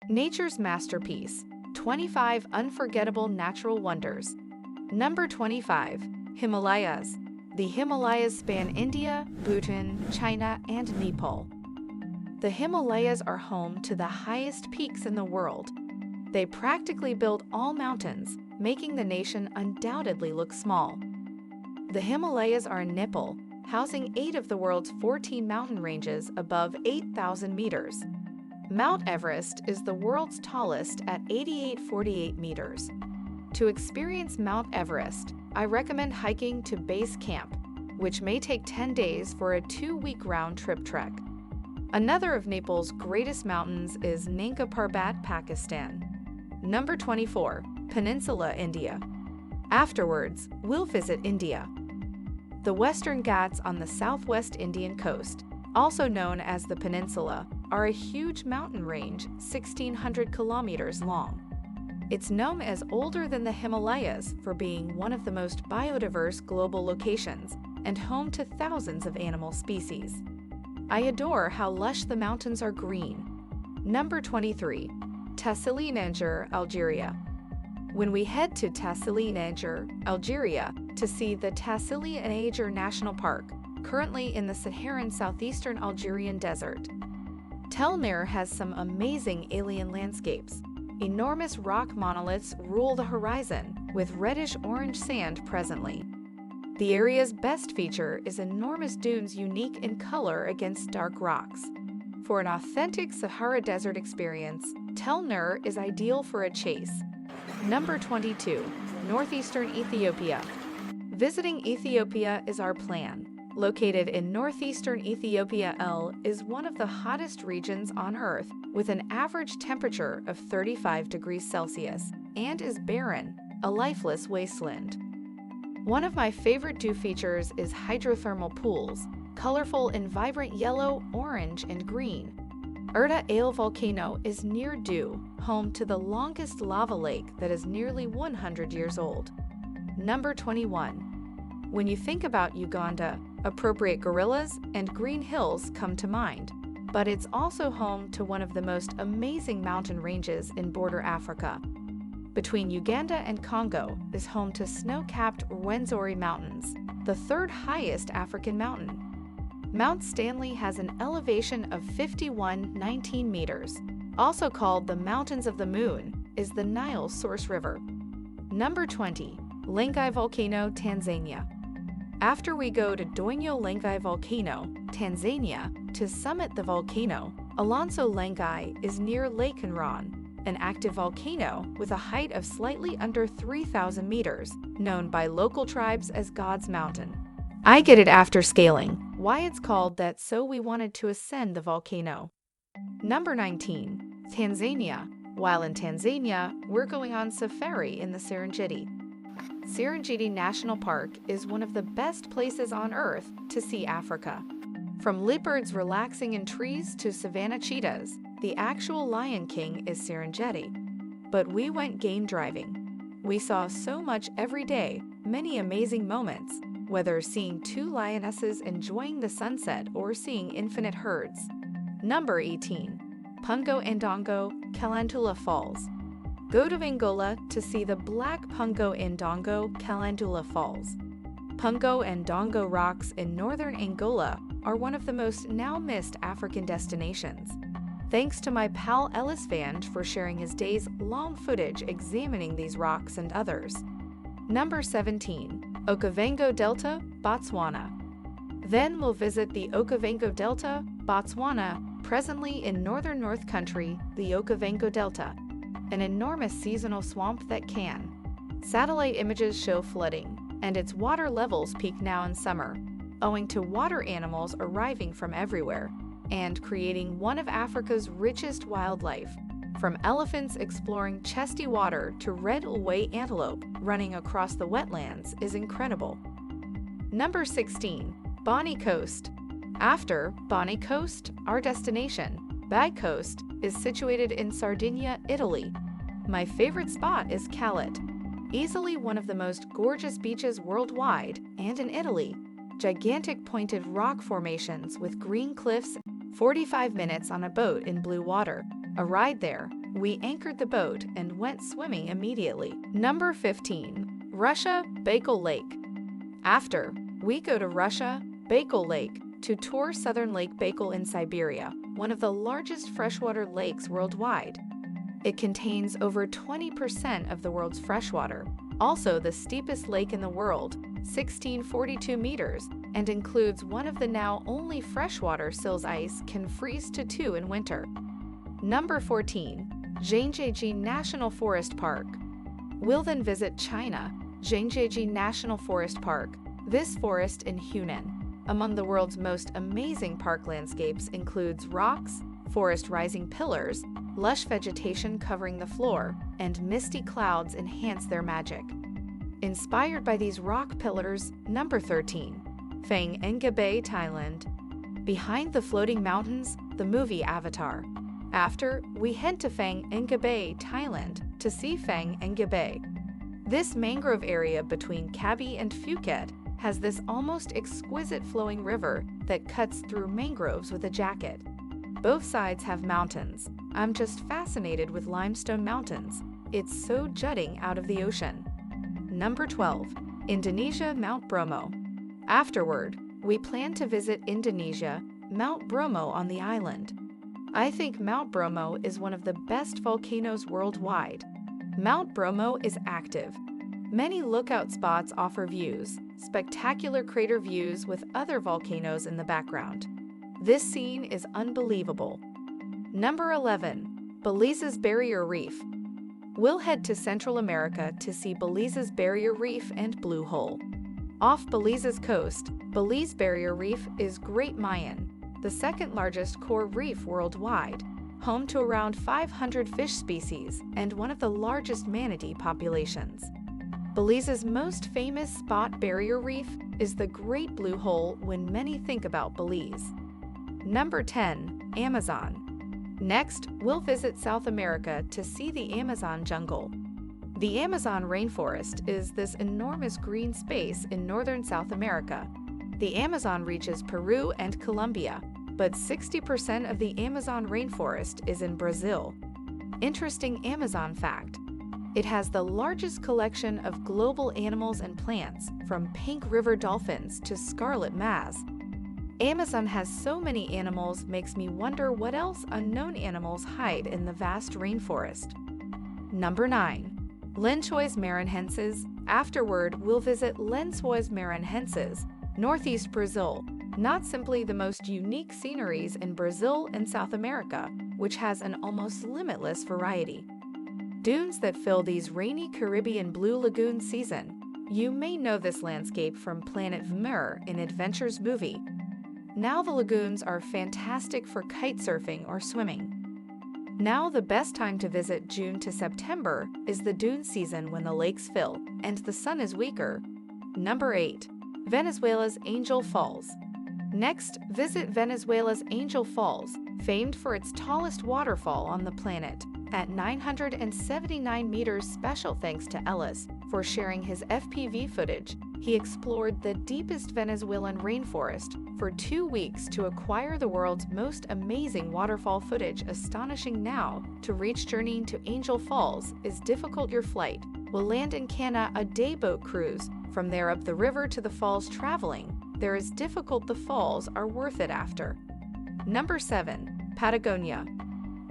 Nature's masterpiece, 25 unforgettable natural wonders. Number 25. Himalayas. The Himalayas span India, Bhutan, China, and Nepal. The Himalayas are home to the highest peaks in the world. They practically built all mountains, making the nation undoubtedly look small. The Himalayas are in Nepal, housing 8 of the world's 14 mountain ranges above 8,000 meters. Mount Everest is the world's tallest at 8,848 meters. To experience Mount Everest, I recommend hiking to base camp, which may take 10 days for a 2-week round-trip trek. Another of Nepal's greatest mountains is Nanga Parbat, Pakistan. Number 24. Peninsula, India. Afterwards, we'll visit India. The Western Ghats on the southwest Indian coast, also known as the Peninsula, are a huge mountain range 1,600 kilometers long. It's known as older than the Himalayas for being one of the most biodiverse global locations and home to thousands of animal species. I adore how lush the mountains are green. Number 23. Tassili, Niger, Algeria. When we head to Tassili, Niger, Algeria, to see the Tassili National Park, currently in the Saharan southeastern Algerian desert. Tel Ner has some amazing alien landscapes. Enormous rock monoliths rule the horizon, with reddish-orange sand presently. The area's best feature is enormous dunes unique in color against dark rocks. For an authentic Sahara Desert experience, Tel Ner is ideal for a chase. Number 22. Northeastern Ethiopia. Visiting Ethiopia is our plan. Located in northeastern Ethiopia, is one of the hottest regions on Earth, with an average temperature of 35 degrees Celsius, and is barren, a lifeless wasteland. One of my favorite dew features is hydrothermal pools, colorful in vibrant yellow, orange, and green. Erta Ale Volcano is near Dew, home to the longest lava lake that is nearly 100 years old. Number 21. When you think about Uganda, appropriate gorillas and green hills come to mind, but it's also home to one of the most amazing mountain ranges in border Africa. Between Uganda and Congo is home to snow-capped Rwenzori Mountains, the third highest African mountain. Mount Stanley has an elevation of 5,119 meters. Also called the Mountains of the Moon, is the Nile's source river. Number 20. Lengai Volcano, Tanzania. After we go to Doinyo Lengai Volcano, Tanzania, to summit the volcano, Alonso Lengai is near Lake Nron, an active volcano with a height of slightly under 3,000 meters, known by local tribes as God's Mountain. I get it after scaling, why it's called that, so we wanted to ascend the volcano. Number 19. Tanzania. While in Tanzania, we're going on safari in the Serengeti. Serengeti National Park is one of the best places on Earth to see Africa. From leopards relaxing in trees to savanna cheetahs, the actual Lion King is Serengeti. But we went game driving. We saw so much every day, many amazing moments, whether seeing 2 lionesses enjoying the sunset or seeing infinite herds. Number 18. Pungo Andongo, Kalandula Falls. Go to Angola to see the Black Pungo Andongo Kalandula Falls. Pungo and Andongo rocks in northern Angola are one of the most now-missed African destinations. Thanks to my pal Ellis Vand for sharing his days-long footage examining these rocks and others. Number 17. Okavango Delta, Botswana. Then we'll visit the Okavango Delta, Botswana, presently in northern North Country, the Okavango Delta, an enormous seasonal swamp that can. Satellite images show flooding, and its water levels peak now in summer, owing to water animals arriving from everywhere, and creating one of Africa's richest wildlife, from elephants exploring chesty water to red Ulwe antelope running across the wetlands is incredible. Number 16. Bonny Coast. After Bonny Coast, our destination, Bag Coast, is situated in Sardinia, Italy. My favorite spot is Cala, easily one of the most gorgeous beaches worldwide, and in Italy, gigantic pointed rock formations with green cliffs, 45 minutes on a boat in blue water. A ride there, We anchored the boat and went swimming immediately. Number 15. Russia, Baikal Lake. After, we go to Russia, Baikal Lake, to tour southern Lake Baikal in Siberia, one of the largest freshwater lakes worldwide. It contains over 20% of the world's freshwater, also the steepest lake in the world, 1,642 meters, and includes one of the now only freshwater sills ice can freeze to 2 in winter. Number 14. Zhangjiajie National Forest Park. We'll then visit China, Zhangjiajie National Forest Park. This forest in Hunan, among the world's most amazing park landscapes, includes rocks, forest rising pillars, lush vegetation covering the floor, and misty clouds enhance their magic. Inspired by these rock pillars, number 13. Phang Nga Bay, Thailand. Behind the floating mountains, the movie Avatar. After, we head to Phang Nga Bay, Thailand, to see Phang Nga Bay. This mangrove area between Krabi and Phuket has this almost exquisite flowing river that cuts through mangroves with a jacket. Both sides have mountains. I'm just fascinated with limestone mountains. It's so jutting out of the ocean. Number 12. Indonesia, Mount Bromo. Afterward, we plan to visit Indonesia, Mount Bromo on the island. I think Mount Bromo is one of the best volcanoes worldwide. Mount Bromo is active. Many lookout spots offer views, spectacular crater views with other volcanoes in the background. This scene is unbelievable. Number 11. Belize's Barrier Reef. We'll head to Central America to see Belize's Barrier Reef and Blue Hole. Off Belize's coast, Belize Barrier Reef is Great Mayan, the second largest coral reef worldwide, home to around 500 fish species and one of the largest manatee populations. Belize's most famous spot barrier reef is the Great Blue Hole when many think about Belize. Number 10. Amazon. Next, we'll visit South America to see the Amazon jungle. The Amazon rainforest is this enormous green space in northern South America. The Amazon reaches Peru and Colombia, but 60% of the Amazon rainforest is in Brazil. Interesting Amazon fact: it has the largest collection of global animals and plants, from pink river dolphins to scarlet maize. Amazon has so many animals makes me wonder what else unknown animals hide in the vast rainforest. Number 9. Lençóis Maranhenses. Afterward, we'll visit Lençóis Maranhenses, northeast Brazil, not simply the most unique sceneries in Brazil and South America, which has an almost limitless variety. Dunes that fill these rainy Caribbean blue lagoon season. You may know this landscape from Planet Vmur in Adventure's movie. Now the lagoons are fantastic for kite surfing or swimming. Now the best time to visit June to September is the dune season when the lakes fill and the sun is weaker. Number 8. Venezuela's Angel Falls. Next, visit Venezuela's Angel Falls, famed for its tallest waterfall on the planet. At 979 meters, special thanks to Ellis for sharing his FPV footage. He explored the deepest Venezuelan rainforest for 2 weeks to acquire the world's most amazing waterfall footage. Astonishing now, to reach journeying to Angel Falls is difficult. Your flight will land in Cana, a day boat cruise. From there up the river to the falls traveling. There is difficult. The falls are worth it after. Number 7. Patagonia.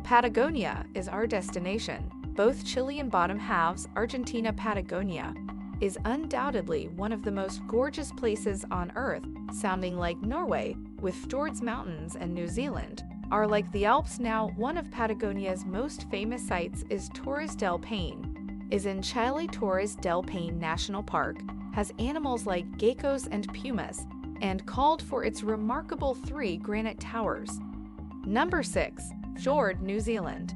Patagonia is our destination. Both Chilean bottom halves, Argentina. Patagonia is undoubtedly one of the most gorgeous places on Earth, sounding like Norway, with fjords. Mountains and New Zealand are like the Alps. Now, one of Patagonia's most famous sites is Torres del Paine. Is in Chile. Torres del Paine National Park has animals like geckos and pumas, and called for its remarkable 3 granite towers. Number 6. Fjord, New Zealand.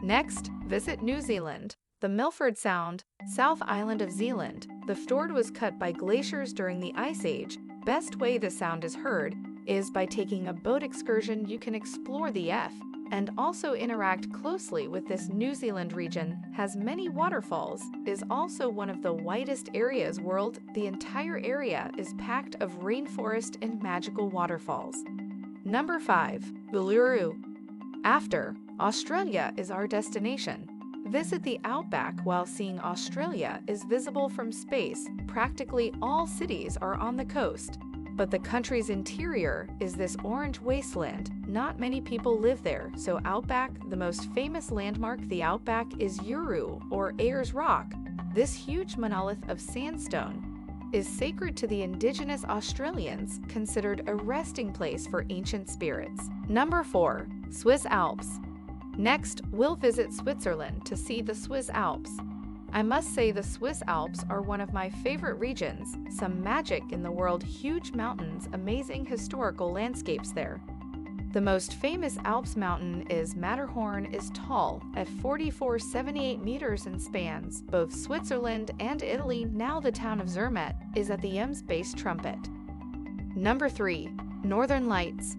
Next, visit New Zealand. The Milford Sound, South Island of Zealand. The fjord was cut by glaciers during the Ice Age. Best way the sound is heard is by taking a boat excursion. You can explore the F and also interact closely with this. New Zealand region has many waterfalls, is also one of the widest areas world. The entire area is packed of rainforest and magical waterfalls. Number 5. Uluru. After, Australia is our destination. Visit the outback while seeing Australia is visible from space. Practically all cities are on the coast, but the country's interior is this orange wasteland. Not many people live there, so outback, the most famous landmark the outback is Uru, or Ayers Rock. This huge monolith of sandstone is sacred to the indigenous Australians, considered a resting place for ancient spirits. Number 4. Swiss Alps. Next, we'll visit Switzerland to see the Swiss Alps. I must say the Swiss Alps are one of my favorite regions. Some magic in the world, huge mountains, amazing historical landscapes there. The most famous Alps mountain is Matterhorn is tall, at 4,478 meters and spans both Switzerland and Italy. Now the town of Zermatt is at the Ems base trumpet. Number 3. Northern Lights.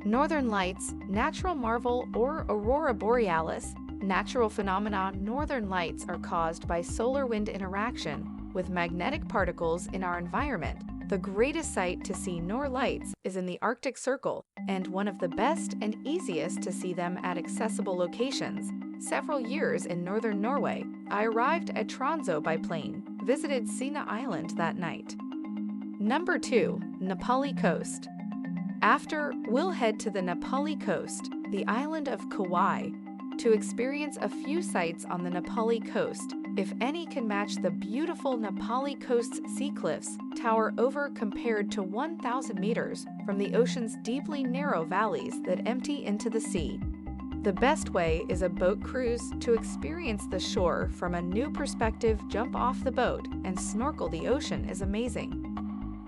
Northern Lights, natural marvel or aurora borealis, natural phenomena. Northern lights are caused by solar-wind interaction with magnetic particles in our environment. The greatest sight to see Northern Lights is in the Arctic Circle, and one of the best and easiest to see them at accessible locations. Several years in northern Norway, I arrived at Tromsø by plane, visited Sina Island that night. Number 2. Nepali Coast. After, we'll head to the Nepali coast, the island of Kauai, to experience a few sights on the Nepali coast. If any can match the beautiful Nepali coast's sea cliffs, tower over compared to 1,000 meters from the ocean's deeply narrow valleys that empty into the sea. The best way is a boat cruise to experience the shore from a new perspective. Jump off the boat and snorkel the ocean is amazing.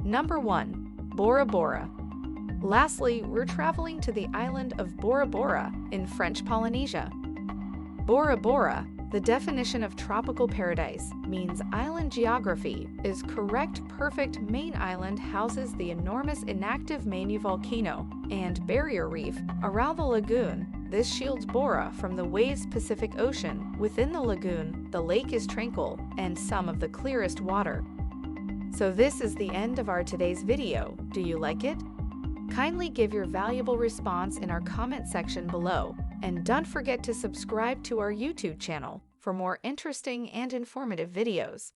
Number 1. Bora Bora. Lastly, we're traveling to the island of Bora Bora in French Polynesia. Bora Bora, the definition of tropical paradise, means island geography is correct. Perfect main island houses the enormous inactive Manu volcano and barrier reef around the lagoon. This shields Bora from the waves Pacific Ocean. Within the lagoon, the lake is tranquil and some of the clearest water. So this is the end of our today's video. Do you like it? Kindly give your valuable response in our comment section below, and don't forget to subscribe to our YouTube channel for more interesting and informative videos.